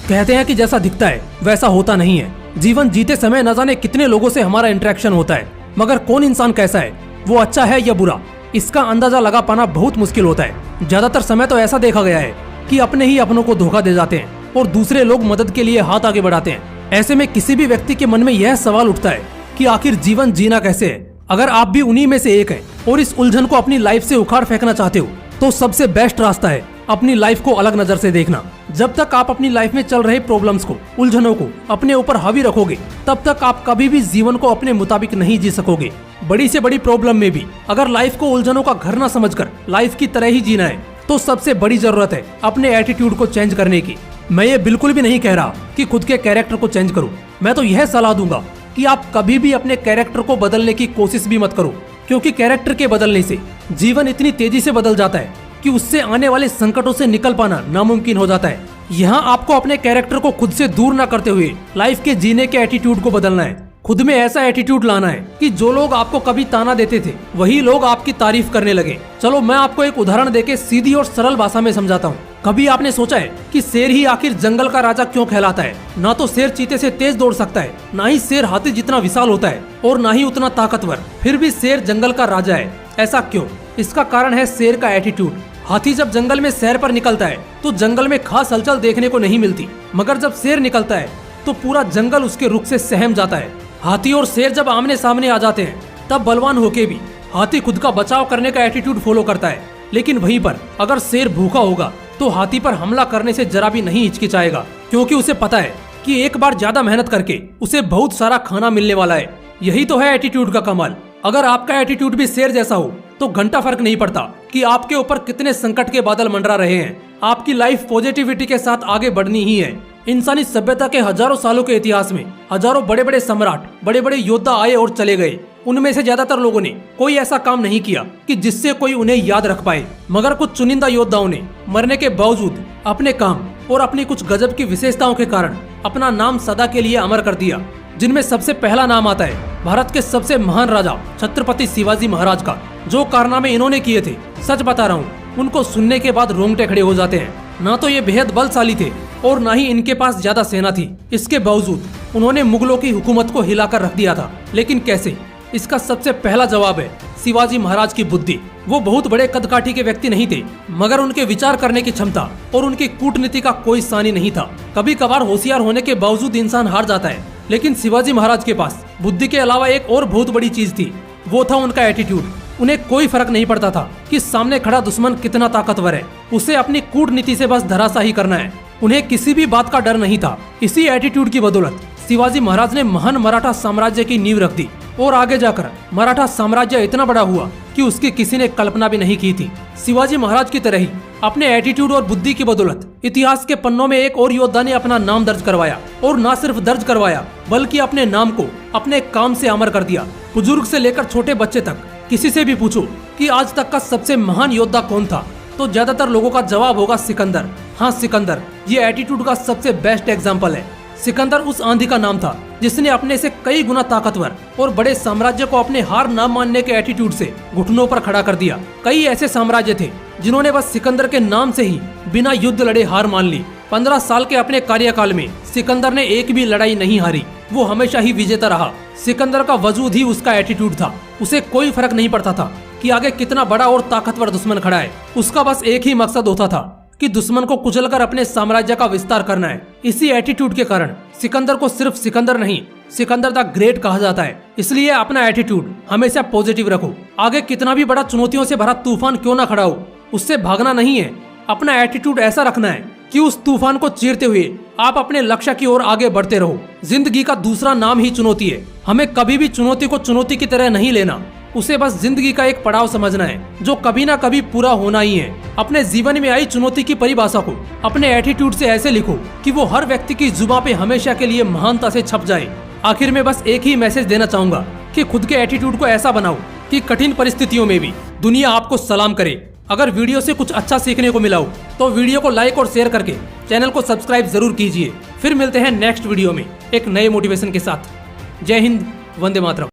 कहते हैं कि जैसा दिखता है वैसा होता नहीं है। जीवन जीते समय न जाने कितने लोगों से हमारा इंटरेक्शन होता है, मगर कौन इंसान कैसा है, वो अच्छा है या बुरा, इसका अंदाजा लगा पाना बहुत मुश्किल होता है। ज्यादातर समय तो ऐसा देखा गया है कि अपने ही अपनों को धोखा दे जाते हैं और दूसरे लोग मदद के लिए हाथ आगे बढ़ाते हैं। ऐसे में किसी भी व्यक्ति के मन में यह सवाल उठता है कि आखिर जीवन जीना कैसे है। अगर आप भी उन्हीं में से एक हैं और इस उलझन को अपनी लाइफ से उखाड़ फेंकना चाहते हो तो सबसे बेस्ट रास्ता है अपनी लाइफ को अलग नजर से देखना। जब तक आप अपनी लाइफ में चल रहे प्रॉब्लम्स को, उलझनों को अपने ऊपर हावी रखोगे, तब तक आप कभी भी जीवन को अपने मुताबिक नहीं जी सकोगे। बड़ी से बड़ी प्रॉब्लम में भी अगर लाइफ को उलझनों का घर न समझकर लाइफ की तरह ही जीना है तो सबसे बड़ी जरूरत है अपने एटीट्यूड को चेंज करने की। मैं ये बिल्कुल भी नहीं कह रहा कि खुद के कैरेक्टर को चेंज करो। मैं तो यह सलाह दूंगा कि आप कभी भी अपने कैरेक्टर को बदलने की कोशिश भी मत करो, क्योंकि कैरेक्टर के बदलने से जीवन इतनी तेजी से बदल जाता है कि उससे आने वाले संकटों से निकल पाना नामुमकिन हो जाता है। यहाँ आपको अपने कैरेक्टर को खुद से दूर न करते हुए लाइफ के जीने के एटीट्यूड को बदलना है। खुद में ऐसा एटीट्यूड लाना है कि जो लोग आपको कभी ताना देते थे वही लोग आपकी तारीफ करने लगे। चलो मैं आपको एक उदाहरण देके सीधी और सरल भाषा में समझाता हूँ। कभी आपने सोचा है कि शेर ही आखिर जंगल का राजा क्यों कहलाता है? ना तो शेर चीते से तेज दौड़ सकता है, ना ही शेर हाथी जितना विशाल होता है और ना ही उतना ताकतवर, फिर भी शेर जंगल का राजा है। ऐसा क्यों? इसका कारण है शेर का एटीट्यूड। हाथी जब जंगल में सैर पर निकलता है तो जंगल में खास हलचल देखने को नहीं मिलती, मगर जब शेर निकलता है तो पूरा जंगल उसके रुख से सहम जाता है। हाथी और शेर जब आमने सामने आ जाते हैं तब बलवान होके भी हाथी खुद का बचाव करने का एटीट्यूड फॉलो करता है, लेकिन वहीं पर अगर शेर भूखा होगा तो हाथी पर हमला करने से जरा भी नहीं हिचकिचाएगा, क्योंकि उसे पता है कि एक बार ज्यादा मेहनत करके उसे बहुत सारा खाना मिलने वाला है। यही तो है एटीट्यूड का कमाल। अगर आपका एटीट्यूड भी शेर जैसा हो तो घंटा फर्क नहीं पड़ता कि आपके ऊपर कितने संकट के बादल मंडरा रहे हैं, आपकी लाइफ पॉजिटिविटी के साथ आगे बढ़नी ही है। इंसानी सभ्यता के हजारों सालों के इतिहास में हजारों बड़े बड़े सम्राट, बड़े बड़े योद्धा आए और चले गए। उनमें से ज्यादातर लोगों ने कोई ऐसा काम नहीं किया कि जिससे कोई उन्हें याद रख पाए, मगर कुछ चुनिंदा योद्धाओं ने मरने के बावजूद अपने काम और अपनी कुछ गजब की विशेषताओं के कारण अपना नाम सदा के लिए अमर कर दिया। जिनमें सबसे पहला नाम आता है भारत के सबसे महान राजा छत्रपति शिवाजी महाराज का। जो कारनामे इन्होंने किए थे, सच बता रहा हूँ, उनको सुनने के बाद रोंगटे खड़े हो जाते हैं। ना तो ये बेहद बलशाली थे और ना ही इनके पास ज्यादा सेना थी। इसके बावजूद उन्होंने मुगलों की हुकूमत को हिलाकर रख दिया था। लेकिन कैसे? इसका सबसे पहला जवाब है शिवाजी महाराज की बुद्धि। वो बहुत बड़े कदकाठी के व्यक्ति नहीं थे, मगर उनके विचार करने की क्षमता और उनकी कूटनीति का कोई सानी नहीं था। कभी कभार होशियार होने के बावजूद इंसान हार जाता है, लेकिन शिवाजी महाराज के पास बुद्धि के अलावा एक और बहुत बड़ी चीज थी, वो था उनका एटीट्यूड। उन्हें कोई फर्क नहीं पड़ता था कि सामने खड़ा दुश्मन कितना ताकतवर है, उसे अपनी कूटनीति से बस धराशाही करना है। उन्हें किसी भी बात का डर नहीं था। इसी एटीट्यूड की बदौलत शिवाजी महाराज ने महान मराठा साम्राज्य की नींव रख दी और आगे जाकर मराठा साम्राज्य इतना बड़ा हुआ कि उसकी किसी ने कल्पना भी नहीं की थी। शिवाजी महाराज की तरह ही अपने एटीट्यूड और बुद्धि की बदौलत इतिहास के पन्नों में एक और योद्धा ने अपना नाम दर्ज करवाया, और न सिर्फ दर्ज करवाया बल्कि अपने नाम को अपने काम से अमर कर दिया। बुजुर्ग से लेकर छोटे बच्चे तक किसी से भी पूछो कि आज तक का सबसे महान योद्धा कौन था, तो ज्यादातर लोगों का जवाब होगा सिकंदर। हाँ, सिकंदर ये एटीट्यूड का सबसे बेस्ट एग्जाम्पल है। सिकंदर उस आंधी का नाम था जिसने अपने से कई गुना ताकतवर और बड़े साम्राज्य को अपने हार न मानने के एटीट्यूड से घुटनों पर खड़ा कर दिया। कई ऐसे साम्राज्य थे जिन्होंने बस सिकंदर के नाम से ही बिना युद्ध लड़े हार मान ली। 15 साल के अपने कार्यकाल में सिकंदर ने एक भी लड़ाई नहीं हारी। वो हमेशा ही विजेता रहा। सिकंदर का वजूद ही उसका एटीट्यूड था। उसे कोई फर्क नहीं पड़ता था कि आगे कितना बड़ा और ताकतवर दुश्मन खड़ा है। उसका बस एक ही मकसद होता था कि दुश्मन को कुचलकर अपने साम्राज्य का विस्तार करना है। इसी एटीट्यूड के कारण सिकंदर को सिर्फ सिकंदर नहीं, सिकंदर द ग्रेट कहा जाता है। इसलिए अपना एटीट्यूड हमेशा पॉजिटिव रखो। आगे कितना भी बड़ा चुनौतियों से भरा तूफान क्यों ना खड़ा हो, उससे भागना नहीं है। अपना एटीट्यूड ऐसा रखना है कि उस तूफान को चीरते हुए आप अपने लक्ष्य की ओर आगे बढ़ते रहो। जिंदगी का दूसरा नाम ही चुनौती है। हमें कभी भी चुनौती को चुनौती की तरह नहीं लेना, उसे बस जिंदगी का एक पड़ाव समझना है जो कभी ना कभी पूरा होना ही है। अपने जीवन में आई चुनौती की परिभाषा को अपने एटीट्यूड से ऐसे लिखो कि वो हर व्यक्ति की जुबान पे हमेशा के लिए महानता से छप जाए। आखिर में बस एक ही मैसेज देना चाहूंगा कि खुद के एटीट्यूड को ऐसा बनाओ कि कठिन परिस्थितियों में भी दुनिया आपको सलाम करे। अगर वीडियो से कुछ अच्छा सीखने को मिला हो तो वीडियो को लाइक और शेयर करके चैनल को सब्सक्राइब जरूर कीजिए। फिर मिलते हैं नेक्स्ट वीडियो में एक नए मोटिवेशन के साथ। जय हिंद, वंदे मातरम।